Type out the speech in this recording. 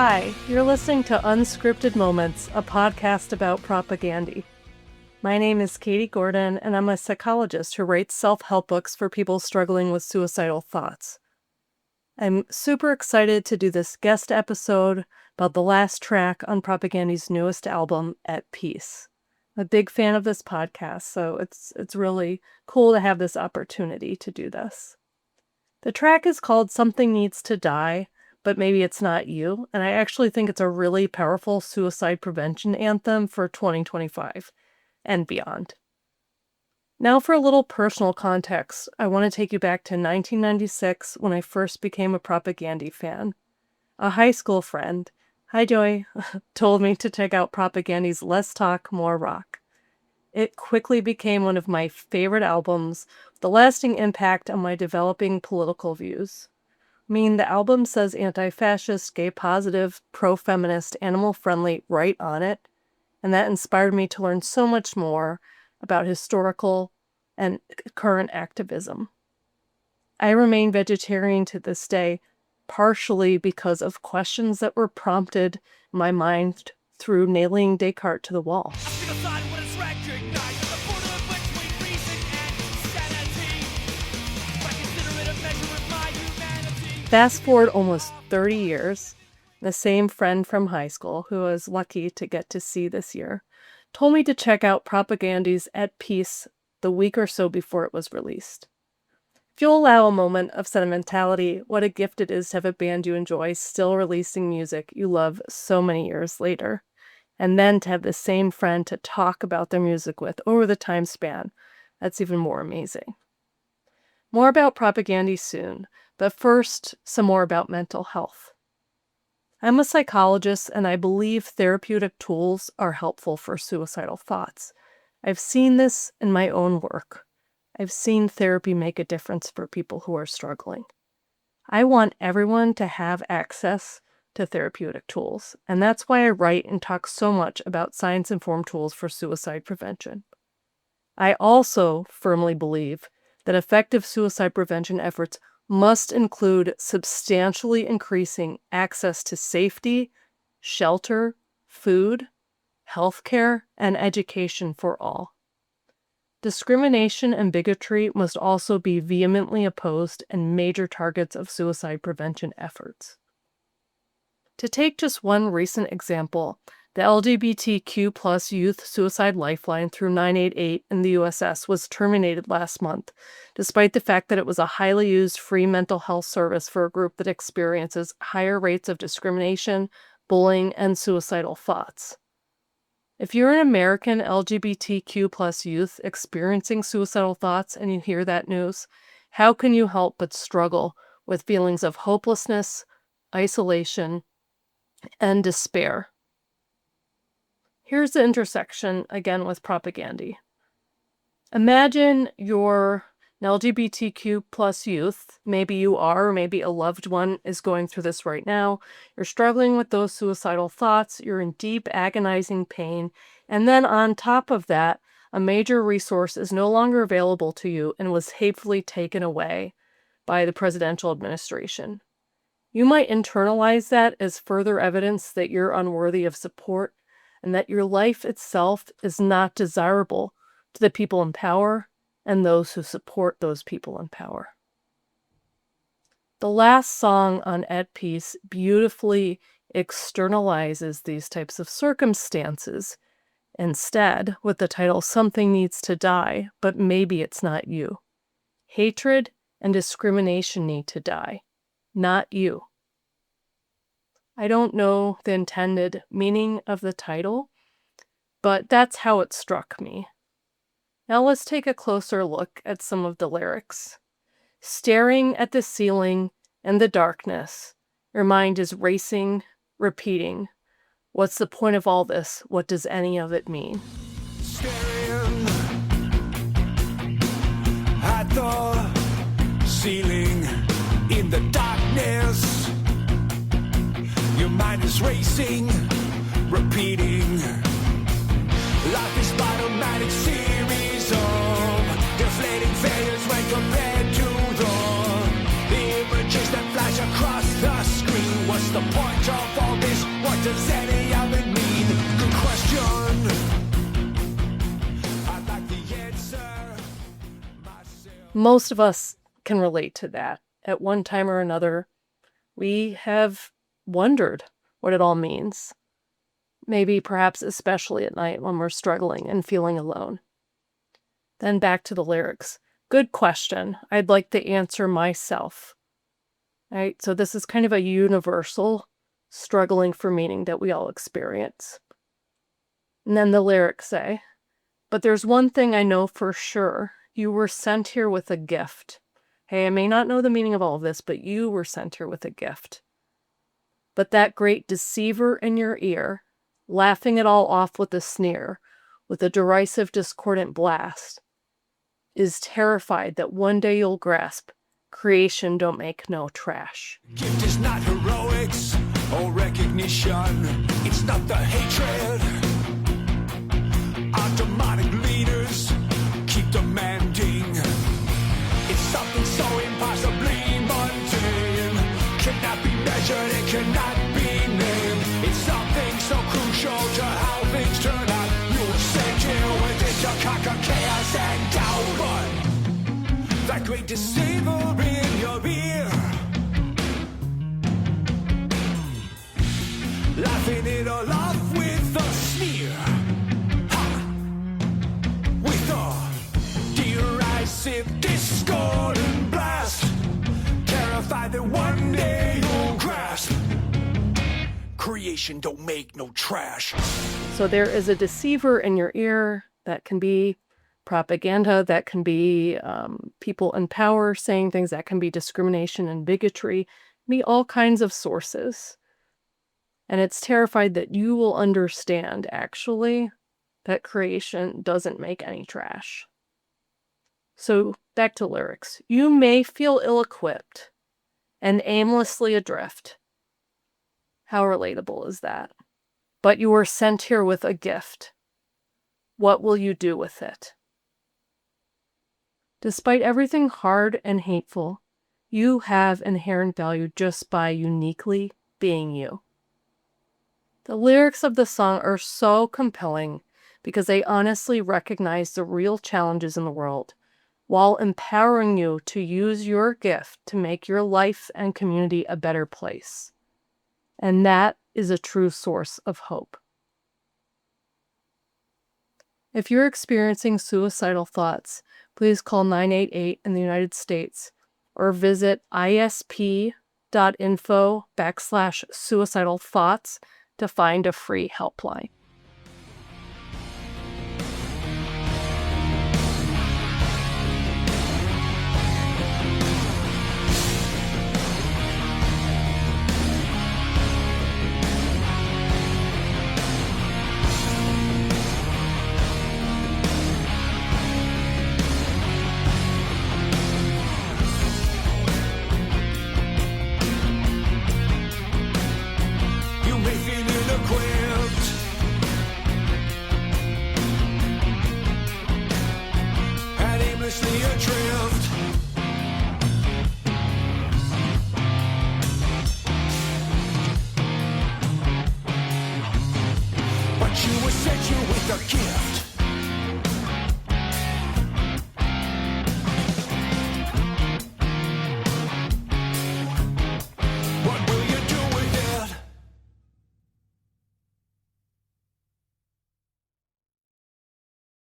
Hi, you're listening to Unscripted Moments, a podcast about propaganda. My name is Katie Gordon, and I'm a psychologist who writes self-help books for people struggling with suicidal thoughts. I'm super excited to do this guest episode about the last track on Propaganda's newest album, At Peace. I'm a big fan of this podcast, so it's really cool to have this opportunity to do this. The track is called Something Needs to Die, but maybe it's not you, and I actually think it's a really powerful suicide prevention anthem for 2025 and beyond. Now for a little personal context, I want to take you back to 1996 when I first became a Propaganda fan. A high school friend, hi Joy, told me to check out Propaganda's Less Talk, More Rock. It quickly became one of my favorite albums, with a lasting impact on my developing political views. I mean, the album says anti-fascist, gay positive, pro-feminist, animal-friendly right on it, and that inspired me to learn so much more about historical and current activism. I remain vegetarian to this day, partially because of questions that were prompted in my mind through nailing Descartes to the wall. Fast forward almost 30 years, the same friend from high school, who I was lucky to get to see this year, told me to check out Propaganda's At Peace the week or so before it was released. If you'll allow a moment of sentimentality, what a gift it is to have a band you enjoy still releasing music you love so many years later, and then to have the same friend to talk about their music with over the time span. That's even more amazing. More about Propaganda soon, but first, some more about mental health. I'm a psychologist, and I believe therapeutic tools are helpful for suicidal thoughts. I've seen this in my own work. I've seen therapy make a difference for people who are struggling. I want everyone to have access to therapeutic tools, and that's why I write and talk so much about science-informed tools for suicide prevention. I also firmly believe that effective suicide prevention efforts must include substantially increasing access to safety, shelter, food, healthcare, and education for all. Discrimination and bigotry must also be vehemently opposed and major targets of suicide prevention efforts. To take just one recent example, the LGBTQ+ youth suicide lifeline through 988 in the USS was terminated last month, despite the fact that it was a highly used free mental health service for a group that experiences higher rates of discrimination, bullying, and suicidal thoughts. If you're an American LGBTQ+ youth experiencing suicidal thoughts and you hear that news, how can you help but struggle with feelings of hopelessness, isolation, and despair? Here's the intersection again with Propaganda. Imagine you're an LGBTQ+ youth. Maybe you are, or maybe a loved one is going through this right now. You're struggling with those suicidal thoughts. You're in deep, agonizing pain. And then on top of that, a major resource is no longer available to you and was hatefully taken away by the presidential administration. You might internalize that as further evidence that you're unworthy of support, and that your life itself is not desirable to the people in power and those who support those people in power. The last song on At Peace beautifully externalizes these types of circumstances instead with the title Something Needs to Die, but maybe it's not you. Hatred and discrimination need to die, not you. I don't know the intended meaning of the title, but that's how it struck me. Now let's take a closer look at some of the lyrics. Staring at the ceiling and the darkness, your mind is racing, repeating. What's the point of all this? What does any of it mean? Staring at the ceiling in the darkness. Your mind is racing, repeating. Life is but a manic series of deflating failures when compared to the images that flash across the screen. What's the point of all this Most of us can relate to that. At one time or another, we have wondered what it all means. Maybe perhaps especially at night when we're struggling and feeling alone. Then back to the lyrics. Good question. I'd like to answer myself. Right? So this is kind of a universal struggling for meaning that we all experience. And then the lyrics say, but there's one thing I know for sure. You were sent here with a gift. Hey, I may not know the meaning of all of this, but you were sent here with a gift. But that great deceiver in your ear, laughing it all off with a sneer, with a derisive discordant blast, is terrified that one day you'll grasp creation don't make no trash. Gift is not heroics or recognition. It's not the hatred. Our demonic leaders keep demanding. It's something so impossibly mundane. Cannot be measured, it cannot be named. It's something so crucial to how things turn out. You were sent here with it to conquer chaos and doubt. But that great deceiver in your ear, laughing it all off with a sneer, with a derisive discordant blast, terrified that one day you'll grasp creation don't make no trash. So there is a deceiver in your ear. That can be propaganda, that can be people in power saying things, that can be discrimination and bigotry, be all kinds of sources. And it's terrified that you will understand, actually, that creation doesn't make any trash. So back to lyrics. You may feel ill-equipped and aimlessly adrift. How relatable is that? But you were sent here with a gift. What will you do with it? Despite everything hard and hateful, you have inherent value just by uniquely being you. The lyrics of the song are so compelling because they honestly recognize the real challenges in the world while empowering you to use your gift to make your life and community a better place. And that is a true source of hope. If you're experiencing suicidal thoughts, please call 988 in the United States or visit isp.info/suicidal thoughts to find a free helpline. But you were sent here with a gift.